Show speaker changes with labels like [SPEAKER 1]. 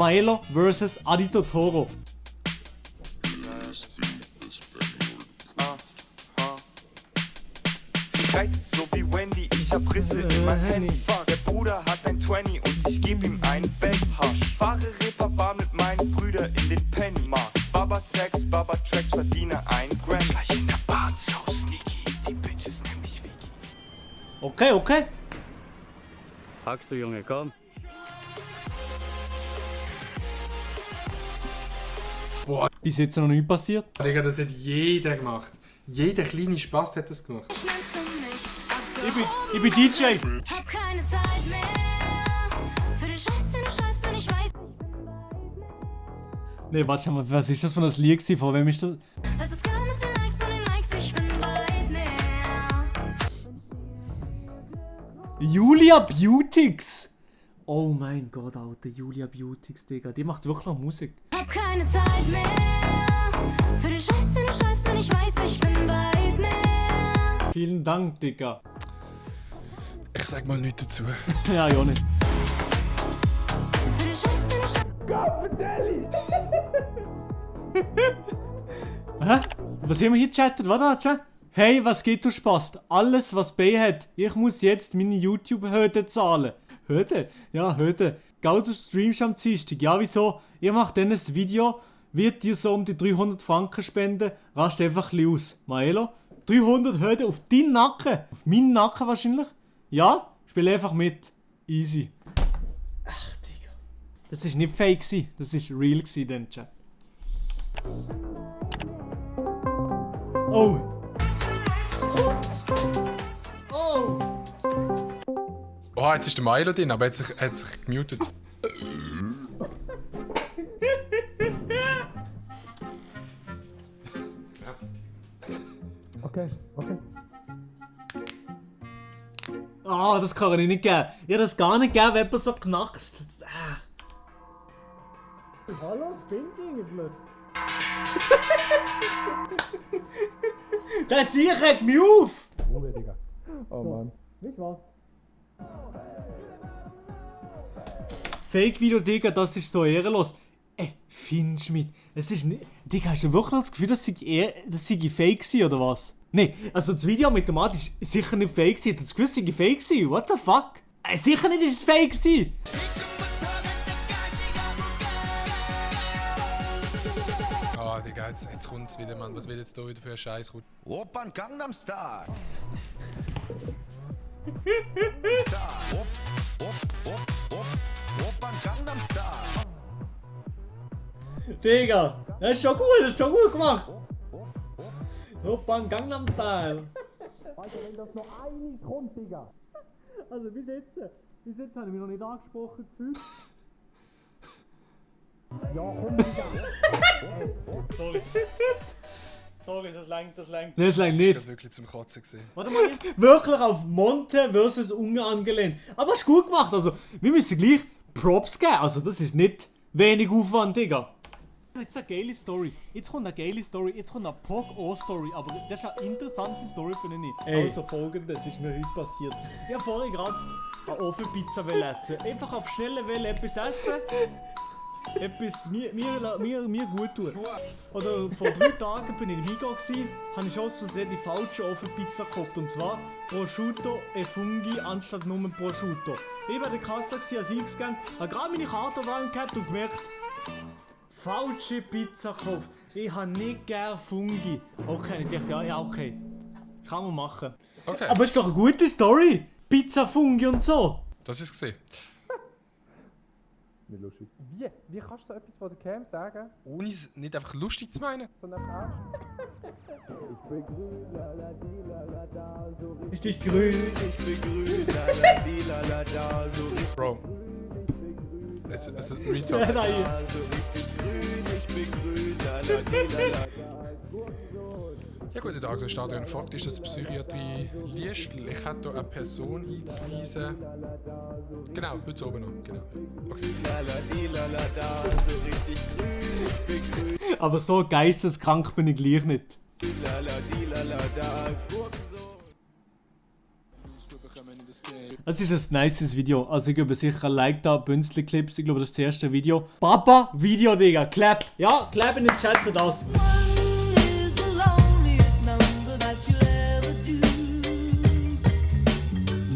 [SPEAKER 1] Maelo vs. Adi Totoro.
[SPEAKER 2] Sie reizt so wie Wendy, ich hab Risse in mein Handy. Der Bruder hat ein 20 und ich geb ihm einen Backhash. Fahre Reeperbahn mit meinen Brüdern in den Pennymarkt. Baba Sex, Baba Tracks, verdiene ein Grand. Gleich in der Bahn, so sneaky, die Bitches nennen mich Vicky.
[SPEAKER 1] Okay, okay.
[SPEAKER 3] Packst du, Junge, komm.
[SPEAKER 4] Boah,
[SPEAKER 1] Bis jetzt noch nicht passiert.
[SPEAKER 4] Digga, das hat jeder gemacht. Jeder kleine Spaß hat das gemacht.
[SPEAKER 1] Ich bin DJ.
[SPEAKER 5] Hab keine Zeit mehr für den Scheiß, den du schreibst, denn ich weiß.
[SPEAKER 1] Ne, warte mal, was ist das für ein Lied gewesen? Von wem ist das?
[SPEAKER 5] Das ist geil mit den Likes und den Likes, ich bin weit mehr.
[SPEAKER 1] Julia Beautix. Oh mein Gott, Alter, Julia Beautix, Digga. Die macht wirklich noch Musik.
[SPEAKER 5] Hab keine Zeit mehr für den Scheiß, den du schreibst, denn ich weiß, ich bin weit mehr.
[SPEAKER 1] Vielen Dank, Digga.
[SPEAKER 4] Ich sag mal nichts dazu.
[SPEAKER 1] Ja, ja nicht.
[SPEAKER 5] Für den Scheiß, den du schreibst.
[SPEAKER 1] Hä? Was haben wir hier gechattet? Warte. Hey, was geht, du Spast? Alles, was B hat. Ich muss jetzt meine YouTube-Hürde zahlen. Hürde? Ja, Hürde. Gell, du streamst am Dienstag. Ja, wieso? Ihr macht dann ein Video, wird dir so um die 300 Franken spenden, rast einfach ein bisschen aus. Maelo, 300 Hürde auf deinen Nacken. Auf meinen Nacken wahrscheinlich. Ja, spiel einfach mit. Easy. Ach, Digga. Das war nicht fake, das war real in dem Chat. Oh. Oh.
[SPEAKER 4] Oh, jetzt ist der Milo drin, aber er hat sich gemutet.
[SPEAKER 1] Okay. Ah, das kann ich nicht geben. Ich habe das gar nicht geben, wenn jemand so knackst. Hallo, spinnst du eigentlich? Der Sieg hat mich auf!
[SPEAKER 4] Oh Mann.
[SPEAKER 1] Weißt du was? Fake-Video, Digga, das ist so ehrenlos. Ey, findest du mit? Es ist nicht. Digga, hast du wirklich das Gefühl, dass sei fake war, oder was? Nee, also das Video mit dem Mann ist sicher nicht fake gewesen. Das Gefühl, sei fake gewesen. What the fuck? Sicher nicht ist es fake gewesen.
[SPEAKER 4] Ah, Digga, jetzt kommt's wieder, Mann. Was will jetzt da wieder für ein Scheiß?
[SPEAKER 6] Opern Gangnam Style. Opern Gangnam Style.
[SPEAKER 1] Digga, das ist schon gut gemacht. Opern Gangnam Style. Alter, wenn das noch eine kommt, Digga. Also bis jetzt habe ich mich noch nicht angesprochen gefühlt. Ja, komm, Digga. Sorry, das langt. Nein, das langt nicht.
[SPEAKER 4] Das war wirklich zum Kotzen gesehen.
[SPEAKER 1] Warte mal, wirklich auf Monte vs. Ungarn angelehnt. Aber ist gut gemacht, also wir müssen gleich Props geben. Also das ist nicht wenig Aufwand, Digga. Jetzt eine geile Story. Jetzt kommt eine Pog-O-Story, aber das ist eine interessante Story für mich. Also folgendes ist mir heute passiert. Ich habe vorhin gerade eine Ofenpizza essen. Einfach auf schnelle Welle etwas essen. Etwas mir gut tun. Oder vor 3 Tagen bin ich in Migo gsi, habe ich aus Versehen die falsche Ofenpizza gekauft. Und zwar Prosciutto e Fungi anstatt nur Prosciutto. Ich war bei der Kasse, als eingescannt, habe gerade meine Karte dran gehabt und gemerkt, falsche Pizza gekauft. Ich habe nicht gerne Fungi. Okay, ich dachte, ja, okay. Kann man machen.
[SPEAKER 4] Okay.
[SPEAKER 1] Aber es ist doch eine gute Story. Pizza, Fungi und so.
[SPEAKER 4] Das ist gesehen.
[SPEAKER 7] Nicht lustig. Wie kannst du so etwas von der Cam sagen?
[SPEAKER 4] Ohne es nicht einfach lustig zu meinen.
[SPEAKER 7] Sondern ernst?
[SPEAKER 1] Ist nicht grün.
[SPEAKER 2] Ich bin grün, la so richtig,
[SPEAKER 4] Bro. Es Retard.
[SPEAKER 2] so richtig grün. Ich bin grün, la.
[SPEAKER 4] Ja, guten Tag, der Stadion. Fakt ist, dass Psychiatrie Liestl. Ich hätte hier eine Person einzuweisen. Genau, heute oben noch. Genau. Okay.
[SPEAKER 2] So richtig grün. Ich bin grün,
[SPEAKER 1] Aber so geisteskrank bin ich gleich nicht.
[SPEAKER 2] la, Gurkensohn.
[SPEAKER 4] Wir bekommen in der
[SPEAKER 1] Es ist ein nices Video. Also ich gebe sicher ein Like da, Bünzli-Clips. Ich glaube, das ist das erste Video. Papa, Video, Digga. Clap. Ja, clap in den Chat für das.
[SPEAKER 5] One